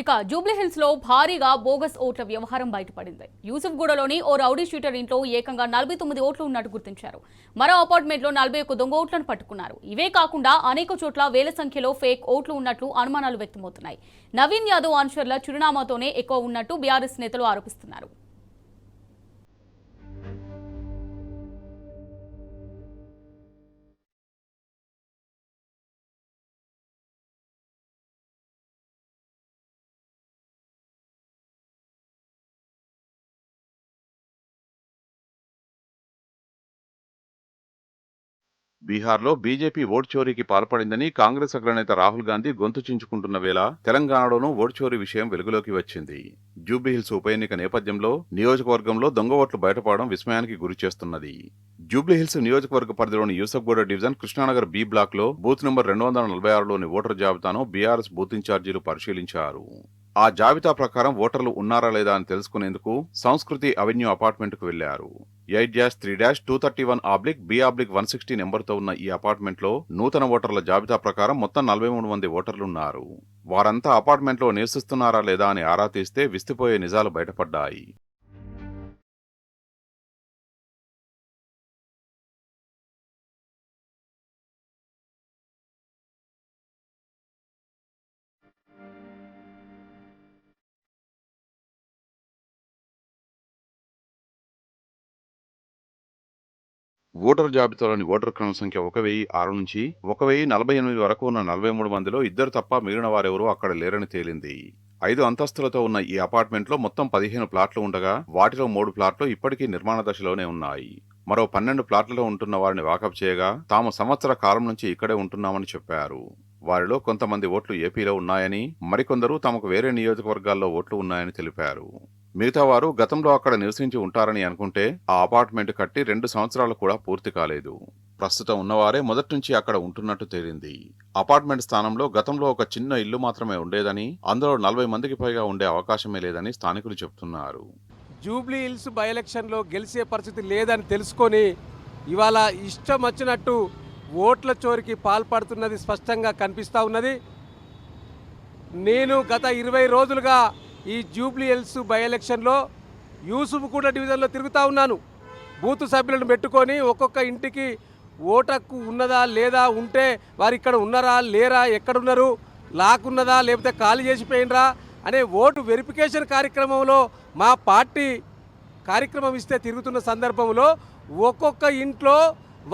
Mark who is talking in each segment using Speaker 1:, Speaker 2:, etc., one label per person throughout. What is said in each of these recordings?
Speaker 1: ఇక జూబ్లీహిల్స్ లో భారీగా బోగస్ ఓట్ల వ్యవహారం బయటపడింది. యూసుఫ్గూడలోని ఓ రౌడీ షీటర్ ఇంట్లో ఏకంగా 49 ఓట్లు ఉన్నట్టు గుర్తించారు. మరో అపార్ట్మెంట్లో 41 దొంగ ఓట్లను పట్టుకున్నారు. ఇవే కాకుండా అనేక చోట్ల వేల సంఖ్యలో ఫేక్ ఓట్లు ఉన్నట్లు అనుమానాలు వ్యక్తమవుతున్నాయి. నవీన్ యాదవ్ అనుచరుల చిరునామాతోనే ఎక్కువ ఉన్నట్టు బీఆర్ఎస్ నేతలు ఆరోపిస్తున్నారు.
Speaker 2: బీహార్లో బీజేపీ ఓటు చోరీకి పాల్పడిందని కాంగ్రెస్ అగ్రనేత రాహుల్ గాంధీ గొంతు చించుకుంటున్న వేళ తెలంగాణలోనూ ఓటు చోరీ విషయం వెలుగులోకి వచ్చింది. జూబ్లీహిల్స్ ఉప ఎన్నిక నేపథ్యంలో నియోజకవర్గంలో దొంగ ఓట్లు బయటపడడం విస్మయానికి గురి చేస్తున్నది. జూబ్లీహిల్స్ నియోజకవర్గ పరిధిలోని Yousufguda division Krishnanagar B block లో బూత్ నంబర్ 246లోని ఓటర్ జాబితాను బీఆర్ఎస్ బూత్ ఇన్ఛార్జీలు పరిశీలించారు. ఆ జాబితా ప్రకారం ఓటర్లు ఉన్నారా లేదా అని తెలుసుకునేందుకు సంస్కృతి అవెన్యూ అపార్ట్మెంట్ కు వెళ్లారు. 8-3-231-B/160 నెంబర్తో ఉన్న ఈ అపార్ట్మెంట్లో నూతన ఓటర్ల జాబితా ప్రకారం మొత్తం 43 మంది ఓటర్లున్నారు. వారంతా అపార్ట్మెంట్లో నివసిస్తున్నారా లేదా అని ఆరా తీస్తే విస్తుపోయే నిజాలు బయటపడ్డాయి. ఓటర్ జాబితాలోని ఓటర్ క్రమ సంఖ్య 1006 నుంచి 1048 వరకు ఉన్న 43 మందిలో ఇద్దరు తప్ప మిగిలిన వారెవరూ అక్కడ లేరని తేలింది. 5 అంతస్తులతో ఉన్న ఈ అపార్ట్మెంట్లో మొత్తం 15 ప్లాట్లు ఉండగా వాటిలో 3 ప్లాట్లు ఇప్పటికీ నిర్మాణ దశలోనే ఉన్నాయి. మరో 12 ప్లాట్లలో ఉంటున్న వారిని వాకప్ చేయగా తాము సంవత్సర కాలం నుంచి ఇక్కడే ఉంటున్నామని చెప్పారు. వారిలో కొంతమంది ఓట్లు ఏపీలో ఉన్నాయని, మరికొందరు తమకు వేరే నియోజకవర్గాల్లో ఓట్లు ఉన్నాయని తెలిపారు. మిగతా వారు గతంలో అక్కడ నివసించి ఉంటారని అనుకుంటే ఆ అపార్ట్మెంట్ కట్టి 2 సంవత్సరాలు కూడా పూర్తి కాలేదు. ప్రస్తుతం ఉన్నవారే మొదటి నుంచి అక్కడ ఉంటున్నట్టు తేలింది. అపార్ట్మెంట్ స్థానంలో గతంలో ఒక చిన్న ఇల్లు మాత్రమే ఉండేదని, అందులో 40 మందికి పైగా ఉండే అవకాశమే లేదని స్థానికులు చెబుతున్నారు.
Speaker 3: జూబ్లీ హిల్స్ బై ఎలక్షన్లో గెలిచే పరిస్థితి లేదని తెలుసుకొని ఇవాళ ఇష్టం వచ్చినట్టు ఓట్ల చోరికి పాల్పడుతున్నది స్పష్టంగా కనిపిస్తూ ఉన్నది. నేను గత 20 రోజులుగా ఈ జూబ్లీ హిల్స్ బై ఎలక్షన్లో యూసుఫ్గూడ డివిజన్లో తిరుగుతూ ఉన్నాను. బూత్ సభ్యులను పెట్టుకొని ఒక్కొక్క ఇంటికి ఓటక్కు ఉన్నదా లేదా, ఉంటే వారు ఇక్కడ ఉన్నారా లేరా, ఎక్కడున్నారు, లాక్కున్నదా లేకపోతే ఖాళీ చేసిపోయినరా అనే ఓటు వెరిఫికేషన్ కార్యక్రమంలో మా పార్టీ కార్యక్రమం ఇస్తే తిరుగుతున్న సందర్భంలో ఒక్కొక్క ఇంట్లో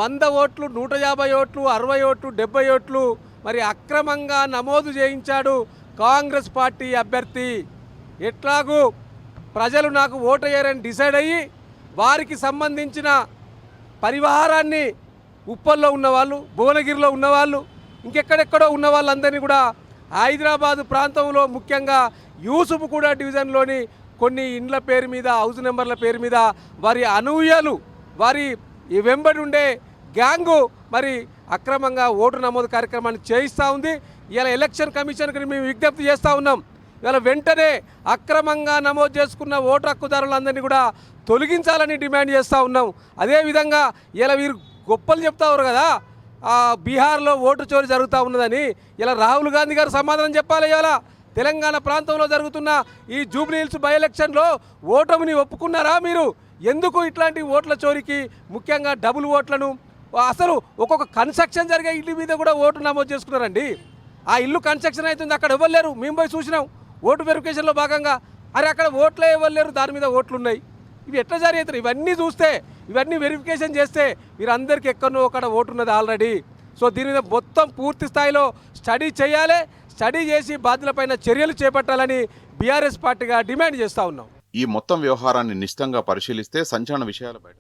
Speaker 3: 100 ఓట్లు, 150 ఓట్లు, 60 ఓట్లు, 70 ఓట్లు మరి అక్రమంగా నమోదు చేయించాడు కాంగ్రెస్ పార్టీ అభ్యర్థి. ఎట్లాగూ ప్రజలు నాకు ఓటేయరని డిసైడ్ అయ్యి వారికి సంబంధించిన పరివారాన్ని ఉప్పల్లో ఉన్నవాళ్ళు, భువనగిరిలో ఉన్నవాళ్ళు, ఇంకెక్కడెక్కడో ఉన్న వాళ్ళందరినీ కూడా హైదరాబాదు ప్రాంతంలో ముఖ్యంగా యూసుఫ్గూడ డివిజన్లోని కొన్ని ఇండ్ల పేరు మీద, హౌస్ నెంబర్ల పేరు మీద వారి అనూహ్యాలు, వారి వెంబడి ఉండే గ్యాంగు మరి అక్రమంగా ఓటు నమోదు కార్యక్రమాన్ని చేయిస్తూ ఉంది. ఇలా ఎలక్షన్ కమిషన్కి మేము విజ్ఞప్తి చేస్తూ ఉన్నాం. ఇవాళ వెంటనే అక్రమంగా నమోదు చేసుకున్న ఓటు హక్కుదారులందరినీ కూడా తొలగించాలని డిమాండ్ చేస్తూ ఉన్నాం. అదేవిధంగా ఇలా వీరు గొప్పలు చెప్తారు కదా, బీహార్లో ఓటు చోరీ జరుగుతూ ఉన్నదని. ఇలా రాహుల్ గాంధీ గారు సమాధానం చెప్పాలి. ఇవాళ తెలంగాణ ప్రాంతంలో జరుగుతున్న ఈ జూబ్లీ హిల్స్ బై ఎలక్షన్లో ఓటమిని ఒప్పుకున్నారా మీరు? ఎందుకు ఇట్లాంటి ఓట్ల చోరీకి, ముఖ్యంగా డబుల్ ఓట్లను, అసలు ఒక్కొక్క కన్స్ట్రక్షన్ జరిగే ఇంటి మీద కూడా ఓటు నమోదు చేసుకున్నారండి. ఆ ఇల్లు కన్స్ట్రక్షన్ అవుతుంది, అక్కడ ఇవ్వలేరు, మేము పోయి చూసినాం ఓటు వెరిఫికేషన్లో భాగంగా. అరే అక్కడ ఓట్లే ఇవ్వలేరు, దాని మీద ఓట్లు ఉన్నాయి. ఇవి ఎట్లా జరుగుతాయి? ఇవన్నీ చూస్తే, ఇవన్నీ వెరిఫికేషన్ చేస్తే వీరందరికీ ఎక్కడో అక్కడ ఓటు ఉన్నది ఆల్రెడీ. సో దీని మీద మొత్తం పూర్తి స్థాయిలో స్టడీ చేయాలి. స్టడీ చేసి బాధ్యులపైన చర్యలు చేపట్టాలని బీఆర్ఎస్ పార్టీగా డిమాండ్ చేస్తూ ఉన్నాం.
Speaker 2: ఈ మొత్తం వ్యవహారాన్ని నిశితంగా పరిశీలిస్తే సంచలన విషయాలు బయట